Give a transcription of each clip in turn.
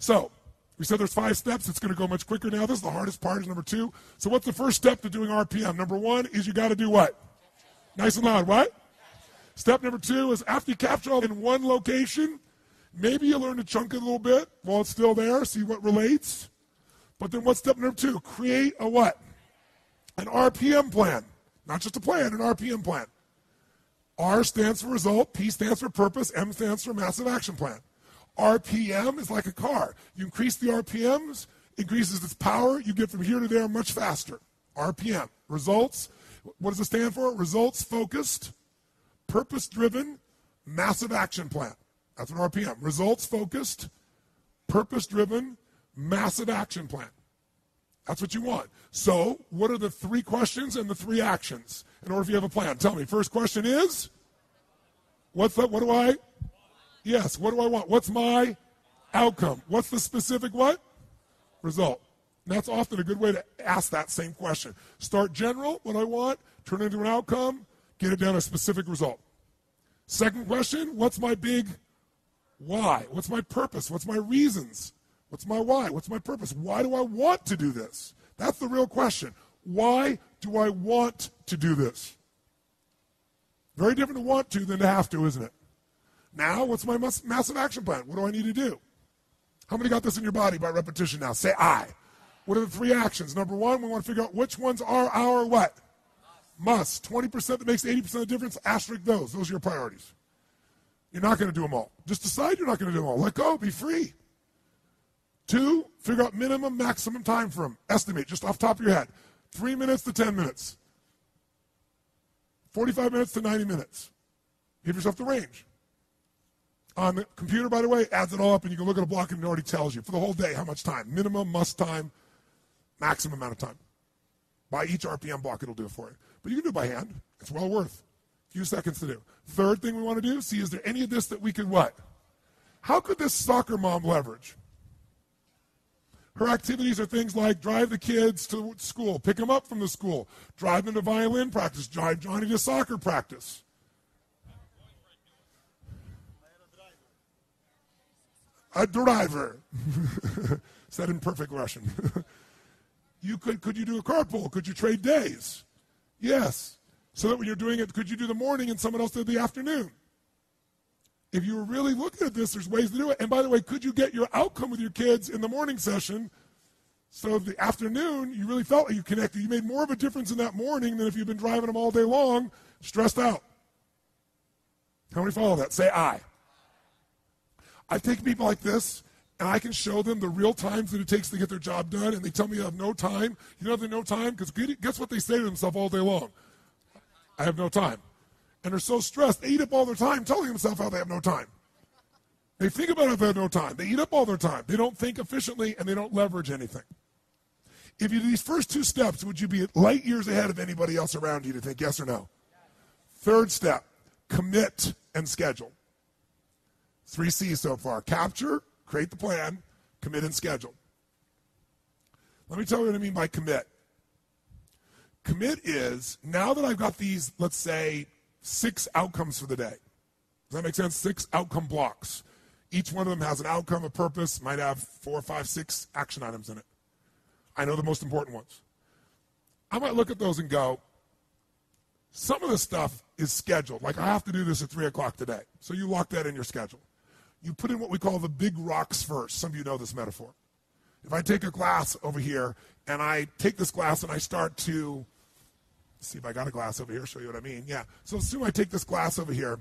So we said there's 5 steps. It's going to go much quicker now. This is the hardest part, is number 2. So what's the first step to doing RPM? Number 1 is you got to do what? Nice and loud. What? Step number 2 is after you capture all in one location, maybe you learn to chunk it a little bit while it's still there, see what relates. But then what's step number 2? Create a what? An RPM plan. Not just a plan, an RPM plan. R stands for result, P stands for purpose, M stands for massive action plan. RPM is like a car. You increase the RPMs, increases its power, you get from here to there much faster. RPM. Results, what does it stand for? Results focused, purpose driven, massive action plan. That's what RPM. Results focused, purpose driven, massive action plan. That's what you want. So, what are the 3 questions and the 3 actions in order if you have a plan? Tell me. First question is, what's that? What do I? Yes, what do I want? What's my outcome? What's the specific what? Result. And that's often a good way to ask that same question. Start general, what I want, turn it into an outcome, get it down to a specific result. Second question, what's my big why? What's my purpose? What's my reasons? What's my why? What's my purpose? Why do I want to do this? That's the real question. Why do I want to do this? Very different to want to than to have to, isn't it? Now, what's my massive action plan? What do I need to do? How many got this in your body by repetition now? Say I. What are the 3 actions? Number 1, we want to figure out which ones are our what? Must. 20% that makes 80% of the difference, asterisk those. Those are your priorities. You're not going to do them all. Just decide you're not going to do them all. Let go. Be free. 2, figure out minimum, maximum time for them. Estimate, just off the top of your head. 3 minutes to 10 minutes. 45 minutes to 90 minutes. Give yourself the range. On the computer, by the way, adds it all up, and you can look at a block and it already tells you for the whole day how much time. Minimum, must time, maximum amount of time. By each RPM block, it'll do it for you. But you can do it by hand. It's well worth a few seconds to do. Third thing we want to do, see, is there any of this that we could what? How could this soccer mom leverage? Her activities are things like drive the kids to school, pick them up from the school, drive them to violin practice, drive Johnny to soccer practice. A driver. Said in perfect Russian. Could you do a carpool? Could you trade days? Yes. So that when you're doing it, could you do the morning and someone else did the afternoon? If you were really looking at this, there's ways to do it. And by the way, could you get your outcome with your kids in the morning session so the afternoon you really felt like you connected? You made more of a difference in that morning than if you've been driving them all day long, stressed out. How many follow that? Say I. I take people like this, and I can show them the real times that it takes to get their job done, and they tell me they have no time. You know they have no time? Because guess what they say to themselves all day long? I have no time. And they're so stressed, they eat up all their time telling themselves how they have no time. They think about it, they have no time. They eat up all their time. They don't think efficiently, and they don't leverage anything. If you do these first 2 steps, would you be light years ahead of anybody else around you to think yes or no? Third step, commit and schedule. 3 C's so far. Capture, create the plan, commit and schedule. Let me tell you what I mean by commit. Commit is, now that I've got these, let's say, 6 outcomes for the day. Does that make sense? 6 outcome blocks. Each one of them has an outcome, a purpose, might have 4, 5, 6 action items in it. I know the most important ones. I might look at those and go, some of the stuff is scheduled. Like I have to do this at 3 o'clock today. So you lock that in your schedule. You put in what we call the big rocks first. Some of you know this metaphor. If I take a glass over here and I take this glass and I start to, see if I got a glass over here, show you what I mean. Yeah. So assume I take this glass over here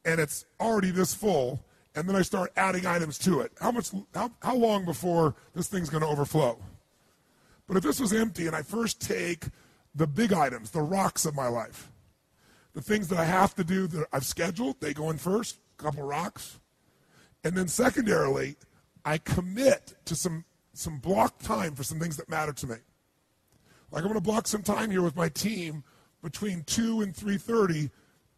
and it's already this full, and then I start adding items to it. How long before this thing's going to overflow? But if this was empty and I first take the big items, the rocks of my life, the things that I have to do that I've scheduled, they go in first, a couple rocks. And then secondarily, I commit to some block time for some things that matter to me. Like I'm going to block some time here with my team between 2 and 3:30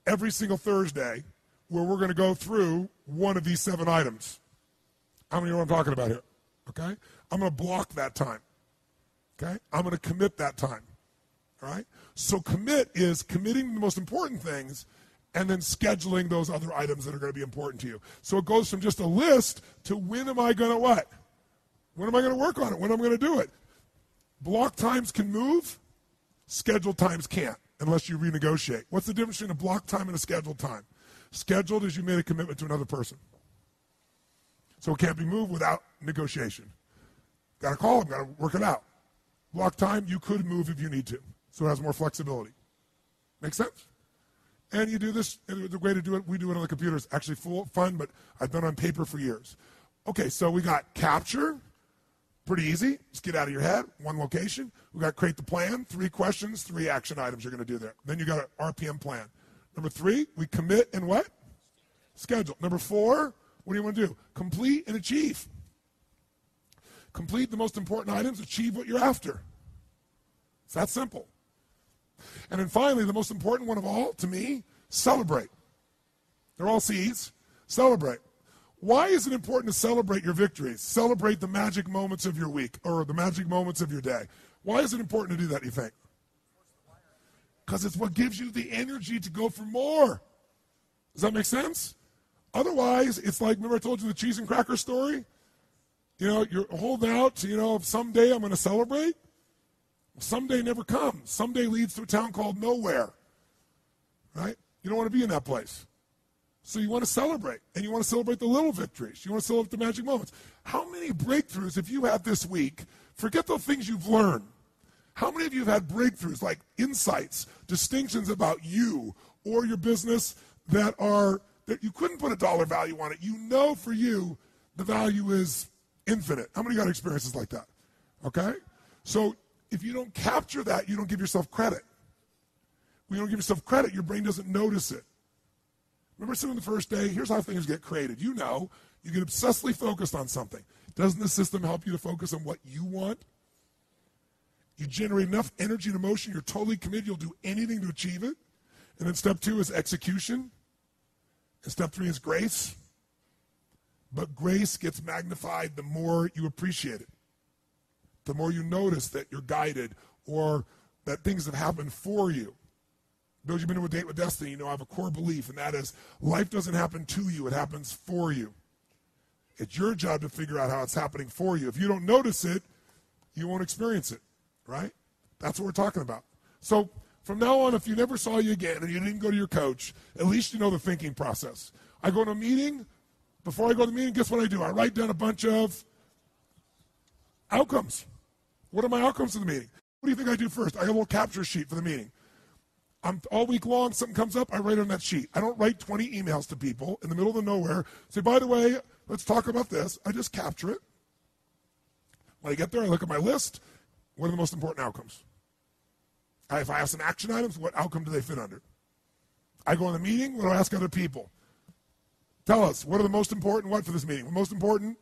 every single Thursday where we're going to go through one of these 7 items. How many know what I'm talking about here? Okay? I'm going to block that time. Okay? I'm going to commit that time. All right? So commit is committing the most important things and then scheduling those other items that are going to be important to you. So it goes from just a list to when am I going to what? When am I going to work on it? When am I going to do it? Block times can move, scheduled times can't unless you renegotiate. What's the difference between a block time and a scheduled time? Scheduled is you made a commitment to another person. So it can't be moved without negotiation. Got to call them, got to work it out. Block time, you could move if you need to. So it has more flexibility. Make sense? And you do this, and the way to do it, we do it on the computer. It's actually fun, but I've done it on paper for years. Okay, so we got capture. Pretty easy. Just get out of your head, one location. We got create the plan, 3 questions, 3 action items you're going to do there. Then you got an RPM plan. Number 3, we commit and what? Schedule. Number 4, what do you want to do? Complete and achieve. Complete the most important items, achieve what you're after. It's that simple. And then finally, the most important one of all, to me, celebrate. They're all C's. Celebrate. Why is it important to celebrate your victories? Celebrate the magic moments of your week or the magic moments of your day. Why is it important to do that, you think? Because it's what gives you the energy to go for more. Does that make sense? Otherwise, it's like, remember I told you the cheese and cracker story? You know, you're holding out to, someday I'm going to celebrate. Someday never comes. Someday leads to a town called nowhere. Right? You don't want to be in that place. So you want to celebrate, and you want to celebrate the little victories. You want to celebrate the magic moments. How many breakthroughs have you had this week? Forget the things you've learned. How many of you have had breakthroughs, like insights, distinctions about you or your business that you couldn't put a dollar value on it? You know for you the value is infinite. How many got experiences like that? Okay? So if you don't capture that, you don't give yourself credit. When you don't give yourself credit, your brain doesn't notice it. Remember sitting the first day, here's how things get created. You get obsessively focused on something. Doesn't the system help you to focus on what you want? You generate enough energy and emotion, you're totally committed, you'll do anything to achieve it. And then step 2 is execution. And step 3 is grace. But grace gets magnified the more you appreciate it. The more you notice that you're guided or that things have happened for you. Those you've been to a date with destiny, I have a core belief, and that is life doesn't happen to you, it happens for you. It's your job to figure out how it's happening for you. If you don't notice it, you won't experience it, right? That's what we're talking about. So from now on, if you never saw you again and you didn't go to your coach, at least you know the thinking process. I go to a meeting. Before I go to the meeting, guess what I do? I write down a bunch of outcomes. What are my outcomes of the meeting? What do you think I do first? I have a little capture sheet for the meeting. All week long, something comes up, I write on that sheet. I don't write 20 emails to people in the middle of nowhere. Say, by the way, let's talk about this. I just capture it. When I get there, I look at my list. What are the most important outcomes? If I have some action items, what outcome do they fit under? I go in the meeting, what do I ask other people? Tell us, what are the most important for this meeting? The most important?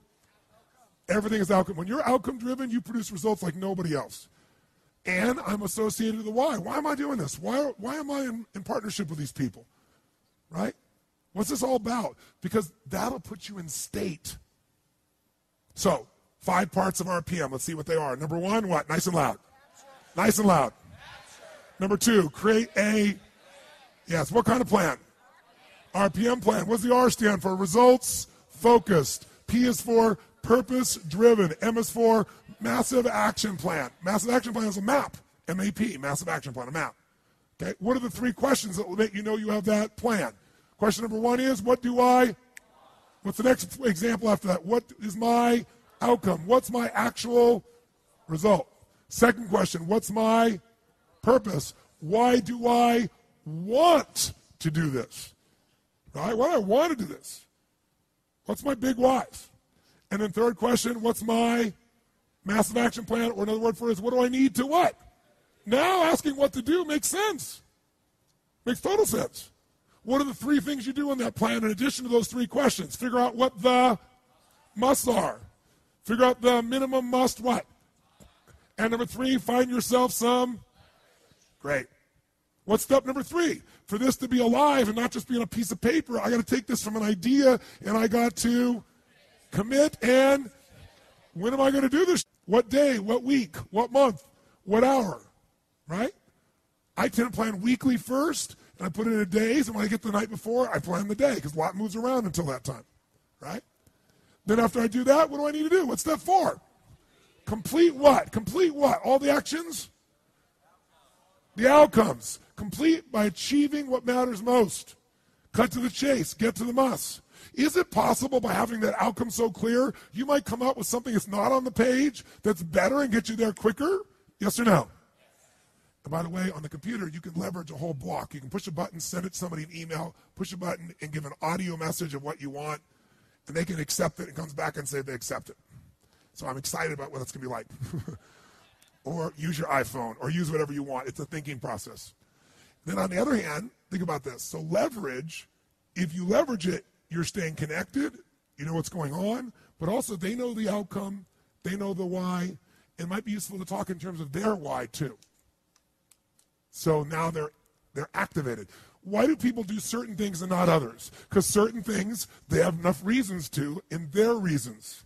Everything is outcome. When you're outcome driven, you produce results like nobody else. And I'm associated with the why. Why am I doing this? Why am I in partnership with these people? Right? What's this all about? Because that'll put you in state. So, 5 parts of RPM. Let's see what they are. Number 1, what? Nice and loud. Nice and loud. Number 2, create a, yes, what kind of plan? RPM plan. What's the R stand for? Results focused. P is for purpose driven. M is for massive action plan. Massive action plan is a map. M-A-P, massive action plan, a map. Okay, what are the 3 questions that will make you know you have that plan? Question number 1 is, what's the next example after that? What is my outcome? What's my actual result? Second question, what's my purpose? Why do I want to do this? Right? Why do I want to do this? What's my big whys? And then third question, what's my massive action plan? Or another word for it is, what do I need to what? Now asking what to do makes sense. Makes total sense. What are the 3 things you do in that plan in addition to those 3 questions? Figure out what the musts are. Figure out the minimum must what? And number 3, find yourself some. Great. What's step number 3? For this to be alive and not just be on a piece of paper, I got to take this from an idea and I got to commit. And when am I going to do this? What day? What week? What month? What hour? Right? I tend to plan weekly first and I put it in days, and when I get to the night before, I plan the day, because a lot moves around until that time, right? Then after I do that, what do I need to do? What's step 4? Complete what? Complete what? All the actions? The outcomes. Complete by achieving what matters most. Cut to the chase. Get to the must. Is it possible by having that outcome so clear, you might come up with something that's not on the page that's better and get you there quicker? Yes or no? And by the way, on the computer, you can leverage a whole block. You can push a button, send it to somebody an email, push a button, and give an audio message of what you want, and they can accept it and comes back and say they accept it. So I'm excited about what it's going to be like. Or use your iPhone, or use whatever you want. It's a thinking process. Then on the other hand, think about this. So leverage, if you leverage it, you're staying connected, you know what's going on, but also they know the outcome, they know the why. It might be useful to talk in terms of their why too. So now they're activated. Why do people do certain things and not others? Because certain things they have enough reasons to in their reasons.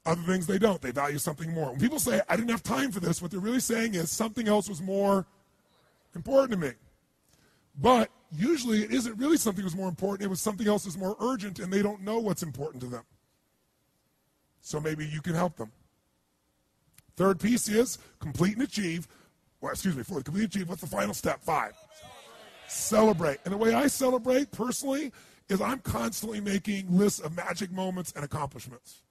Other things they don't. They value something more. When people say, I didn't have time for this, what they're really saying is something else was more important to me. But usually it isn't really something that was more important. It was something else that's more urgent, and they don't know what's important to them. So maybe you can help them. Third piece is complete and achieve. Fourth, complete and achieve. What's the final step? 5. Celebrate. And the way I celebrate personally is I'm constantly making lists of magic moments and accomplishments.